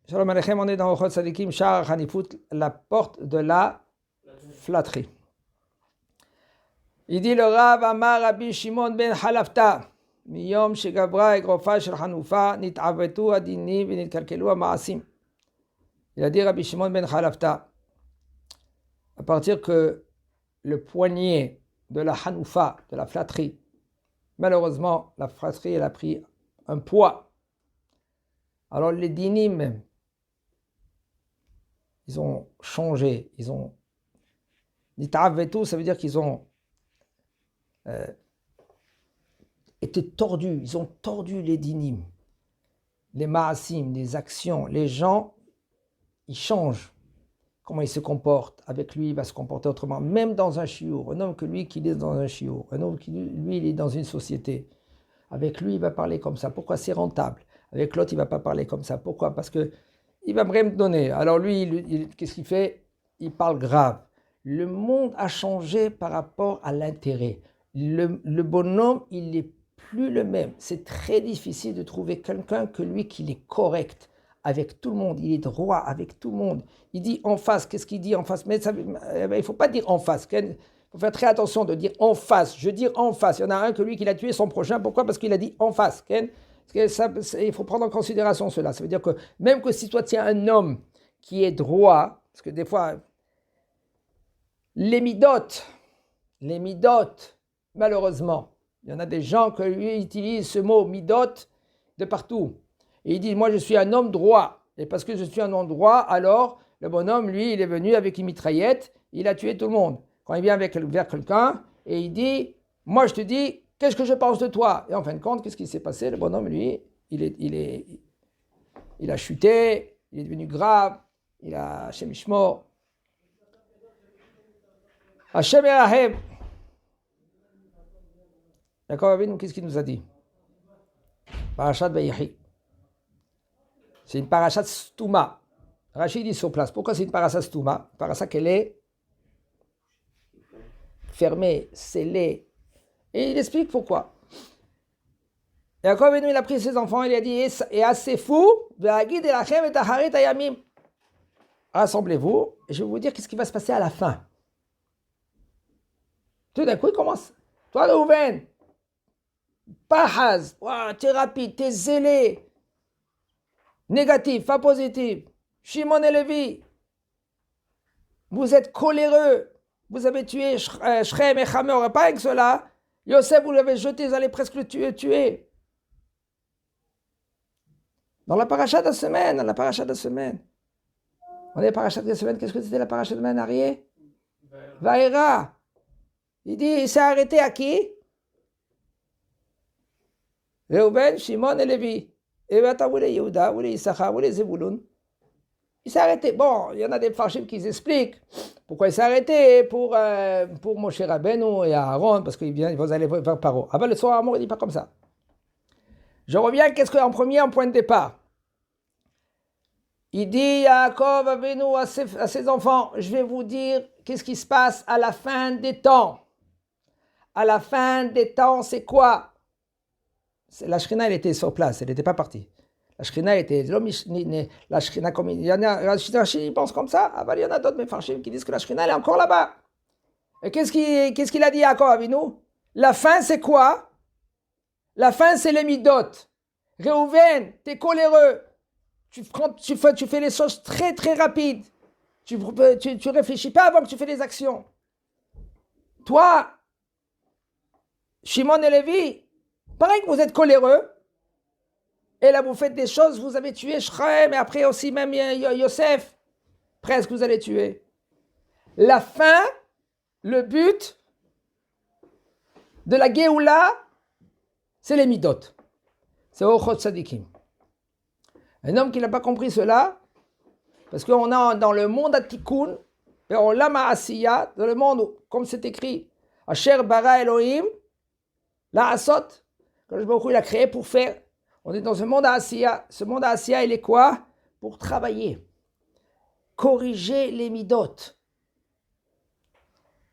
Shalom Aleichem, on est dans Ochot Sadikim, Shar Hanifut, la porte de la flatterie. Il dit le Rav Amar Rabbi Shimon ben Halafta, Miyom Shegabra Egrofa Shel Hanufa, Nit'avetu Adini V'nitkalkelu Amaasim. Il a dit Rabbi Shimon ben Halafta, à partir que le poignet de la Hanufa, de la flatterie, malheureusement, la flatterie, elle a pris un poids. Alors les dinim, ils ont changé, ils ont nit'avetu, ça veut dire qu'ils ont été tordus, ils ont tordu les dinim, les ma'asim, les actions, les gens, ils changent. Comment il se comporte avec lui, il va se comporter autrement, même dans un shiur. Un homme que lui, qui est dans un shiur, un homme qui lui, il est dans une société. Avec lui, il va parler comme ça. Pourquoi? C'est rentable. Avec l'autre, il ne va pas parler comme ça. Pourquoi? Parce qu'il va me donner. Alors lui, qu'est-ce qu'il fait? Il parle grave. Le monde a changé par rapport à l'intérêt. Le bonhomme, il n'est plus le même. C'est très difficile de trouver quelqu'un que lui, qui est correct avec tout le monde. Il est droit avec tout le monde. Il dit en face. Qu'est-ce qu'il dit en face? Mais ça, il ne faut pas dire en face. Il faut faire très attention de dire en face. Je dis en face. Il y en a un que lui, qui a tué son prochain. Pourquoi? Parce qu'il a dit en face. Il faut prendre en considération cela. Ça veut dire que même que si toi tu es un homme qui est droit, parce que des fois, les midotes, malheureusement, il y en a des gens qui utilisent ce mot midote de partout. Et ils disent, moi je suis un homme droit. Et parce que je suis un homme droit, alors le bonhomme, lui, il est venu avec une mitraillette, il a tué tout le monde. Quand il vient vers quelqu'un et il dit, moi je te dis, qu'est-ce que je pense de toi? Et en fin de compte, qu'est-ce qui s'est passé? Le bonhomme, lui, il a chuté, il est devenu grave, il a Hashem Ishmor. Hashem Erahem. D'accord, Avinu, qu'est-ce qu'il nous a dit? Parashat Vayechi. C'est une parashat stouma. Rachid dit sur place. Pourquoi c'est une parashat stouma? Une parashat qu'elle est fermée, scellée. Et il explique pourquoi. Yaakov Avinu, il a pris ses enfants, il a dit, et assez fou, rassemblez-vous, et je vais vous dire qu'est-ce qui va se passer à la fin. Tout d'un coup, il commence. Toi, Reuven, Pahaz, tu es rapide, tu es zélé, négatif, pas positif. Shimon et Lévi, vous êtes coléreux, vous avez tué Shrem et Hamor, pas avec cela. Yosef, vous l'avez jeté, vous allez presque le tuer. Dans la paracha de la semaine, On est paracha de la semaine, qu'est-ce que c'était la paracha de la semaine, Arié? Vaïra. Il dit, il s'est arrêté à qui? Reuven, Shimon et Lévi. Et maintenant, où est Yehuda, où est Issachar, où est Zebulun? Il s'est arrêté. Bon, il y en a des farshim qui expliquent pourquoi il s'est arrêté pour Moshe Rabbeinu et Aaron, parce qu'ils vont aller vers Paro. Avant le soir, Amour, il ne dit pas comme ça. Je reviens, qu'est-ce qu'en premier, en point de départ? Il dit, Yaakov Avinu à ses enfants, je vais vous dire qu'est-ce qui se passe à la fin des temps. À la fin des temps, c'est quoi? La Shrina, elle était sur place, elle n'était pas partie. La Shrina était... La Shrina, comme il y en a, Rashi pense comme ça, il y en a d'autres Mefarshim qui disent que la Shrina, elle est encore là-bas. Et qu'est-ce qu'il a dit Yaakov Avinu? La fin, c'est quoi? La fin, c'est les midot. Reuven, t'es coléreux. Tu fais les choses très, très rapides. Tu réfléchis pas avant que tu fais les actions. Toi, Shimon et Lévi, pareil que vous êtes coléreux. Et là, vous faites des choses, vous avez tué Shrem, et après aussi même Yosef. Presque, vous allez tuer. La fin, le but de la Géoula, c'est les midot. C'est Ochot Sadikim. Un homme qui n'a pas compris cela, parce qu'on a dans le monde Atikoun, et on l'a Ma'asiya, dans le monde, comme c'est écrit, Asher bara Elohim, la Asot, quand je il a créé pour faire. On est dans un monde Asiya. Ce monde Asiya, il est quoi? Pour travailler, corriger les midot.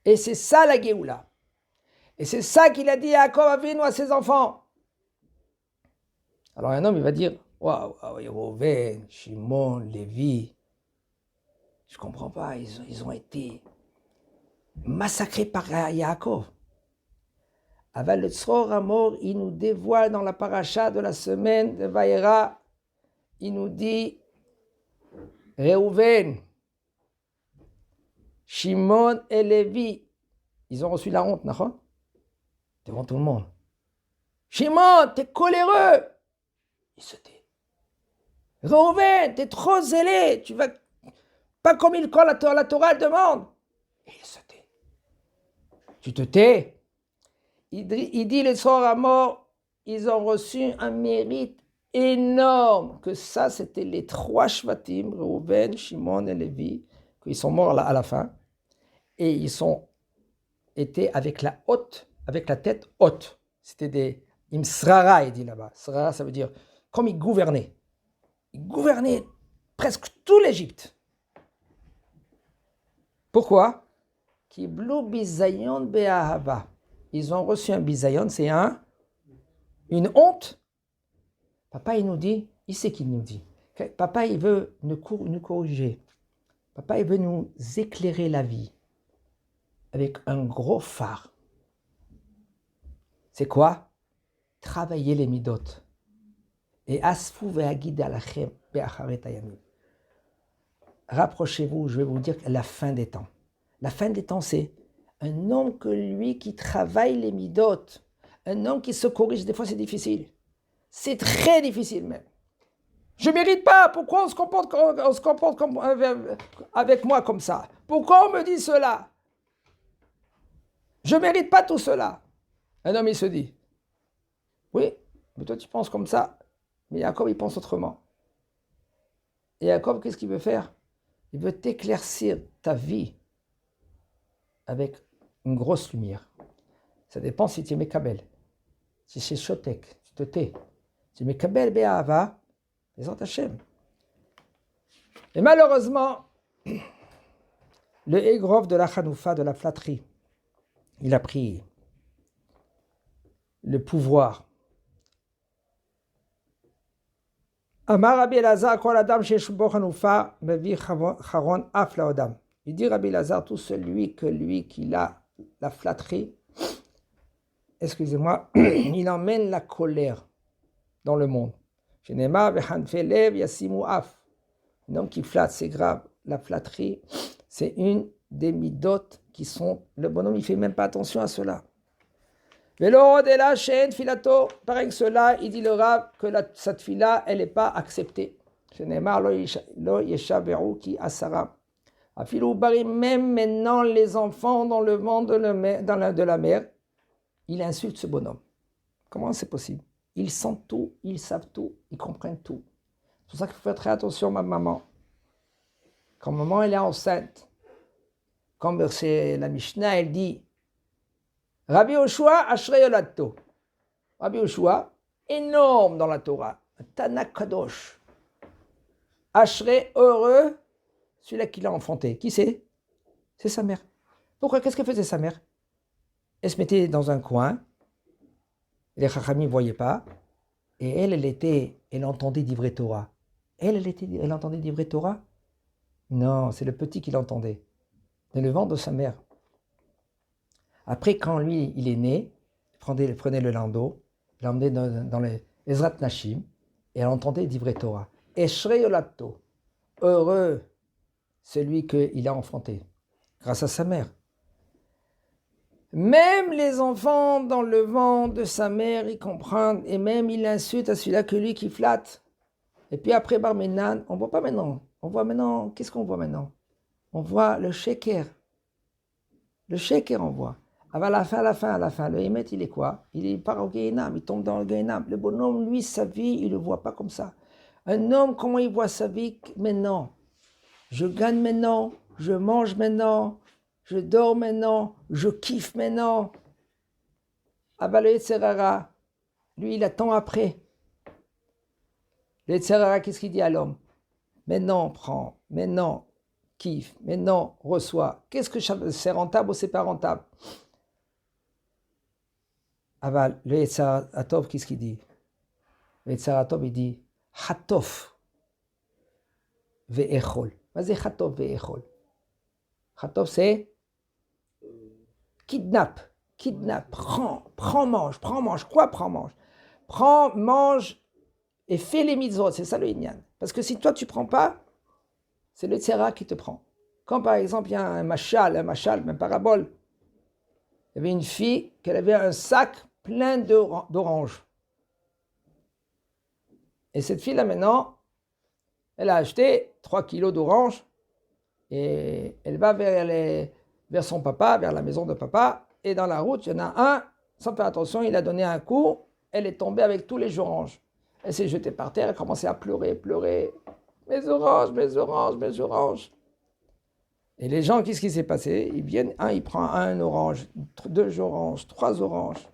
Et c'est ça la Géoula. Et c'est ça qu'il a dit à Yaakov Avinu à ses enfants. Alors un homme, il va dire, Waouh, Reuven, Shimon, Lévi, je ne comprends pas, ils ont été massacrés par Yaakov. Aval le Tzror Amor, il nous dévoile dans la paracha de la semaine de Vaïra, il nous dit Reuven, Shimon et Lévi, ils ont reçu la honte, non? Devant tout le monde. Shimon, t'es coléreux. Il se tait. Reuven, t'es trop zélé, tu vas pas comme il quand la Torah demande. Et il se tait. Tu te tais. Il dit les soirs à mort, ils ont reçu un mérite énorme, que ça c'était les 3 Shvatim, Reuven, Shimon et Lévi, qu'ils sont morts à la fin, et ils ont été avec la tête haute. C'était des imsrara, il dit là-bas. Srara, ça veut dire comme ils gouvernaient. Ils gouvernaient presque tout l'Égypte. Pourquoi? Kiblu bizayon be'ahava. Ils ont reçu un bizayon, c'est une honte. Papa, il nous dit, il sait qu'il nous dit. Papa, il veut nous corriger. Papa, il veut nous éclairer la vie avec un gros phare. C'est quoi? Travailler les midot. Et asfu ve'agid alachem be'acharet hayamim. Rapprochez-vous, je vais vous dire la fin des temps. La fin des temps, c'est un homme que lui qui travaille les midot, un homme qui se corrige, des fois c'est difficile. C'est très difficile même. Je ne mérite pas, pourquoi on se comporte avec moi comme ça? Pourquoi on me dit cela? Je ne mérite pas tout cela. Un homme, il se dit, oui, mais toi tu penses comme ça, mais Jacob, il pense autrement. Et Jacob, qu'est-ce qu'il veut faire? Il veut t'éclaircir ta vie avec une grosse lumière. Ça dépend si tu es Mekabel. Si c'est Shotek, tu te tais. Si tu es Mekabel Be'ahava, les autres Hachem. Et malheureusement, le Egrov de la Hanoufa, de la flatterie, il a pris le pouvoir. Amar Rabbi Elazar, kol adam sheyesh bo Hanoufa, mevi charon af laodam. Il dit Rabbi Elazar, tout celui qui a la flatterie, excusez-moi, il emmène la colère dans le monde. Un homme qui flatte, c'est grave. La flatterie, c'est une des midotes qui sont... Le bonhomme, il ne fait même pas attention à cela. Pareil que cela, il dit le Rav que cette fille-là, elle n'est pas acceptée. Même maintenant, les enfants dans le ventre de la mère, il insulte ce bonhomme. Comment c'est possible? Ils sentent tout, ils savent tout, ils comprennent tout. C'est pour ça qu'il faut faire très attention, ma maman. Quand maman elle est enceinte, comme c'est la Mishnah, elle dit Rabbi Yoshua Ashrei Yolato. Rabbi Yoshua, énorme dans la Torah, un Tanakh Kadosh. Ashrei, heureux, celui-là qui l'a enfanté. Qui c'est? C'est sa mère. Pourquoi? Qu'est-ce que faisait sa mère? Elle se mettait dans un coin, les Chachamim ne voyaient pas, et elle entendait d'ivrer Torah. Elle entendait d'ivrer Torah? Non, c'est le petit qui l'entendait, dans le ventre de sa mère. Après, quand lui, il est né, il prenait le landau, il l'emmenait dans les Ezrat Nashim, et elle entendait d'ivrer Torah. Eshrei Yolato, heureux celui qu'il a enfanté, grâce à sa mère. Même les enfants dans le ventre de sa mère, ils comprennent, et même il insulte à celui-là que lui qui flatte. Et puis après Bar Minan, on ne voit pas maintenant. On voit maintenant, qu'est-ce qu'on voit maintenant? On voit le sheker. Le sheker, on voit. À la fin, le Hémet, il est quoi? Il part au Gehinam, il tombe dans le Gehinam. Le bonhomme, lui, sa vie, il ne le voit pas comme ça. Un homme, comment il voit sa vie maintenant? Je gagne maintenant, je mange maintenant, je dors maintenant, je kiffe maintenant. Ah le Yetzerara, lui, il attend après. Le Yetzerara, qu'est-ce qu'il dit à l'homme? Maintenant, prends, maintenant, kiffe, maintenant, reçois. Qu'est-ce que c'est rentable ou c'est pas rentable? Ah le Yetzeratov, qu'est-ce qu'il dit? Le Yetzeratov, il dit, Chatof ve'echol. Vas-y, chatof ve'echol. Chatof, c'est kidnappe, prends, mange. Quoi, prends, mange? Prends, mange et fais les mitzvot. C'est ça le inyan. Parce que si toi, tu prends pas, c'est le tzera qui te prend. Quand, par exemple, il y a un machal, une parabole, il y avait une fille qui avait un sac plein d'oranges. Et cette fille-là, maintenant, elle a acheté 3 kilos d'oranges et elle va vers son papa, vers la maison de papa. Et dans la route, il y en a un, sans faire attention, il a donné un coup, elle est tombée avec tous les oranges. Elle s'est jetée par terre, elle a commencé à pleurer. Mes oranges. Et les gens, qu'est-ce qui s'est passé? Ils viennent, il prend un orange, 2 oranges, 3 oranges.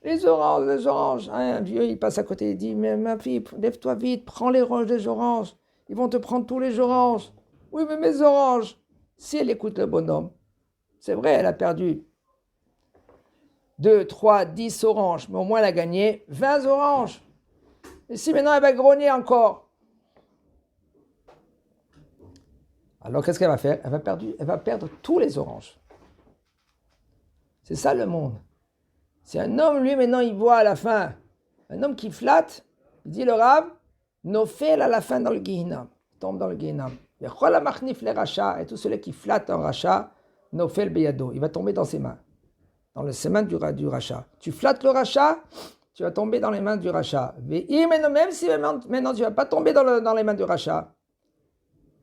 Les oranges. Un vieux, il passe à côté, il dit, mais ma fille, lève-toi vite, prends les oranges. Ils vont te prendre tous les oranges. Oui, mais mes oranges. Si elle écoute le bonhomme, c'est vrai, elle a perdu 2, 3, 10 oranges, mais au moins elle a gagné 20 oranges. Et si maintenant elle va grogner encore, alors qu'est-ce qu'elle va faire? Elle va perdre tous les oranges. C'est ça le monde. Si un homme, lui, maintenant, il voit à la fin, un homme qui flatte, il dit le Rav, nofel à la fin dans le Gehinam, tombe dans le Gehinam. Et tout celui qui flatte un rachat, nofel beyado, il va tomber dans ses mains, dans ses mains du rachat. Tu flattes le rachat, tu vas tomber dans les mains du rachat. Même si maintenant tu ne vas pas tomber dans les mains du rachat,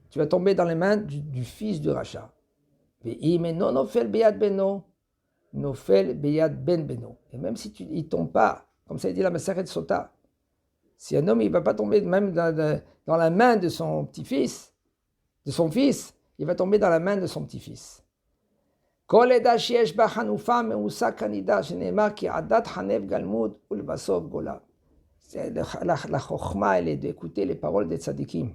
tu vas tomber dans les mains du fils du rachat. Nofel beyad beno. Nofel beyad ben beno. Et même si il ne tombe pas, comme ça il dit la Maseret Sota, si un homme il ne va pas tomber même dans la main de son petit-fils, de son fils, il va tomber dans la main de son petit-fils. Kol eda sheyesh ba chanufa meusa kanida shenemar ki adat hanev galmud ulbasov gola. La chokhma, elle est d'écouter les paroles des tzadikim.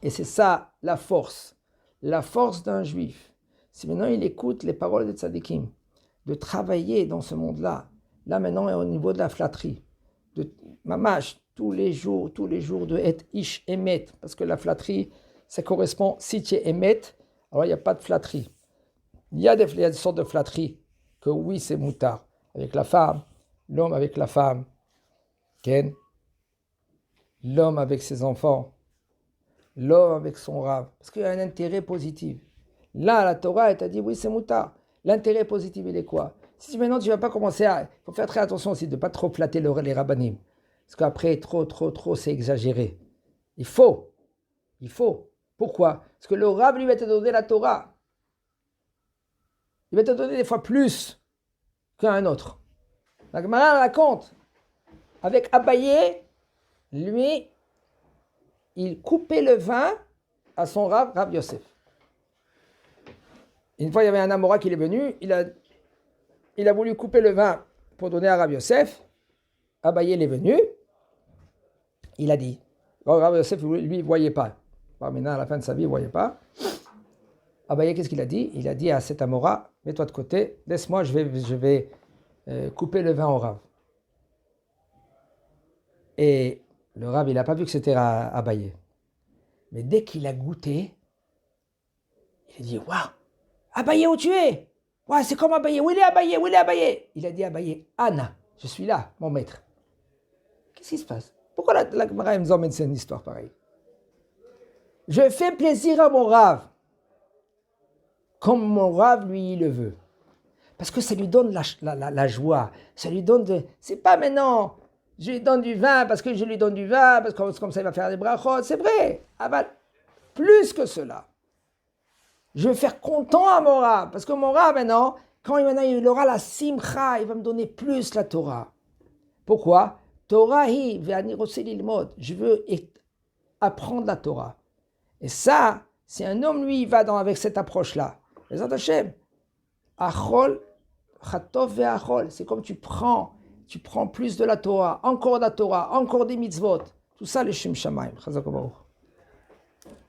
Et c'est ça la force d'un juif. Si maintenant il écoute les paroles des tzadikim, de travailler dans ce monde-là, là maintenant est au niveau de la flatterie, de mamash, tous les jours de être ish emet, parce que la flatterie, ça correspond, si tu es emet, alors il n'y a pas de flatterie. Il y a des sortes de flatterie, que oui c'est moutard, avec la femme, l'homme avec la femme, Ken, l'homme avec ses enfants, l'homme avec son rave, parce qu'il y a un intérêt positif. Là, la Torah, elle t'a dit, oui, c'est moutard. L'intérêt positif, il est quoi? Si maintenant, tu ne vas pas commencer à... Il faut faire très attention aussi de ne pas trop flatter les rabbanim. Parce qu'après, trop, c'est exagéré. Il faut. Pourquoi? Parce que le rab, lui, va te donner la Torah. Il va te donner des fois plus qu'un autre. La Gemara raconte. Avec Abaye, lui, il coupait le vin à son Rav Yosef. Une fois, il y avait un Amora qui est venu, il a voulu couper le vin pour donner à Rav Yosef. Abaye est venu, il a dit. Rav Yosef, lui, il ne voyait pas. Maintenant, à la fin de sa vie, il ne voyait pas. Abaye, qu'est-ce qu'il a dit? Il a dit à cet Amora, mets-toi de côté, laisse-moi, je vais couper le vin au Rav. Et le Rav, il n'a pas vu que c'était Abaye. Mais dès qu'il a goûté, il a dit, waouh! Abaye, où tu es? Ouais, c'est comme Abaye. Où il est Abaye? Il a dit Abaye, Anna, je suis là, mon maître. Qu'est-ce qui se passe? Pourquoi la Gemara nous emmène une histoire pareille? Je fais plaisir à mon Rav, comme mon Rav, lui, il le veut. Parce que ça lui donne la joie. Ça lui donne c'est pas maintenant, je lui donne du vin parce que je lui donne du vin, parce que comme ça il va faire des brachot. C'est vrai. Plus que cela. Je vais faire content à mon Rav, parce que mon Rav maintenant, quand il aura la simcha, il va me donner plus la Torah. Pourquoi? Torah hi ve'ani rotze lilmod. Je veux apprendre la Torah. Et ça, si un homme lui va avec cette approche-là, les Hashem, achol, chatov ve'achol, c'est comme tu prends plus de la Torah, encore des mitzvot. Tout ça, les Shem Shamayim. Chazak Baruch.